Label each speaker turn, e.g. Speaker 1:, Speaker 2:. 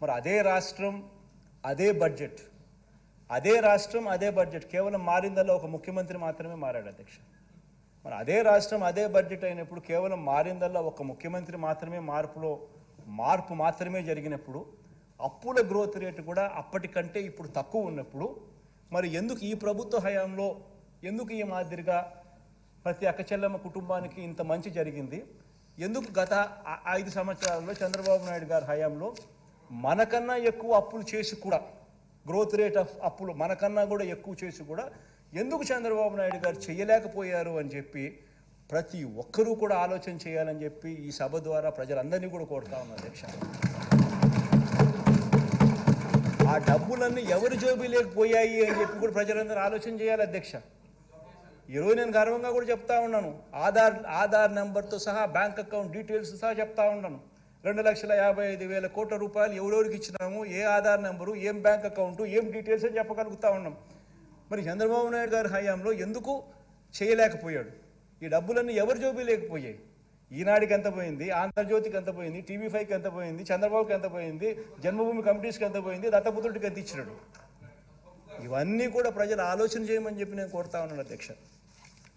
Speaker 1: మరి అదే రాష్ట్రం అదే బడ్జెట్, అదే రాష్ట్రం అదే బడ్జెట్, కేవలం మారిందల్లా ఒక ముఖ్యమంత్రి మాత్రమే మారాడు అధ్యక్ష. మరి అదే రాష్ట్రం అదే బడ్జెట్ అయినప్పుడు కేవలం మారిందల్లా ఒక ముఖ్యమంత్రి మాత్రమే మార్పు మాత్రమే జరిగినప్పుడు, అప్పుల గ్రోత్ రేటు కూడా అప్పటికంటే ఇప్పుడు తక్కువ ఉన్నప్పుడు, మరి ఎందుకు ఈ ప్రభుత్వ హయాంలో ఎందుకు ఈ మాదిరిగా ప్రతి అక్కచెల్లెమ్మ కుటుంబానికి ఇంత మంచి జరిగింది? ఎందుకు గత 5 సంవత్సరాల్లో చంద్రబాబు నాయుడు గారి హయాంలో మనకన్నా ఎక్కువ అప్పులు చేసి కూడా, గ్రోత్ రేట్ ఆఫ్ అప్పులు మనకన్నా కూడా ఎక్కువ చేసి కూడా ఎందుకు చంద్రబాబు నాయుడు గారు చేయలేకపోయారు అని చెప్పి ప్రతి ఒక్కరూ కూడా ఆలోచన చేయాలని చెప్పి ఈ సభ ద్వారా ప్రజలందరినీ కూడా కోరుతా ఉన్నారు అధ్యక్ష. ఆ డబ్బులన్నీ ఎవరి జోబీ లేకపోయాయి అని చెప్పి కూడా ప్రజలందరూ ఆలోచన చేయాలి అధ్యక్ష. ఈరోజు నేను గర్వంగా కూడా చెప్తా ఉన్నాను, ఆధార్ నెంబర్తో సహా బ్యాంక్ అకౌంట్ డీటెయిల్స్ సహా చెప్తా ఉన్నాను. 2,55,000 కోట్ల రూపాయలు ఎవరెవరికి ఇచ్చినాము, ఏ ఆధార్ నెంబరు, ఏం బ్యాంక్ అకౌంటు, ఏం డీటెయిల్స్ అని చెప్పగలుగుతా ఉన్నాం. మరి చంద్రబాబు నాయుడు గారి హయాంలో ఎందుకు చేయలేకపోయాడు? ఈ డబ్బులన్నీ ఎవరి జోబీ లేకపోయాయి? ఈనాడికి ఎంత పోయింది, ఆంధ్రజ్యోతికి ఎంత పోయింది, TV5కి ఎంత పోయింది, చంద్రబాబుకి ఎంత పోయింది, జన్మభూమి కమిటీస్కి ఎంత పోయింది, దత్తపుత్రుడికి ఎంత ఇచ్చినాడు? ఇవన్నీ కూడా ప్రజలు ఆలోచన చేయమని చెప్పి నేను కోరుతా ఉన్నాను అధ్యక్ష.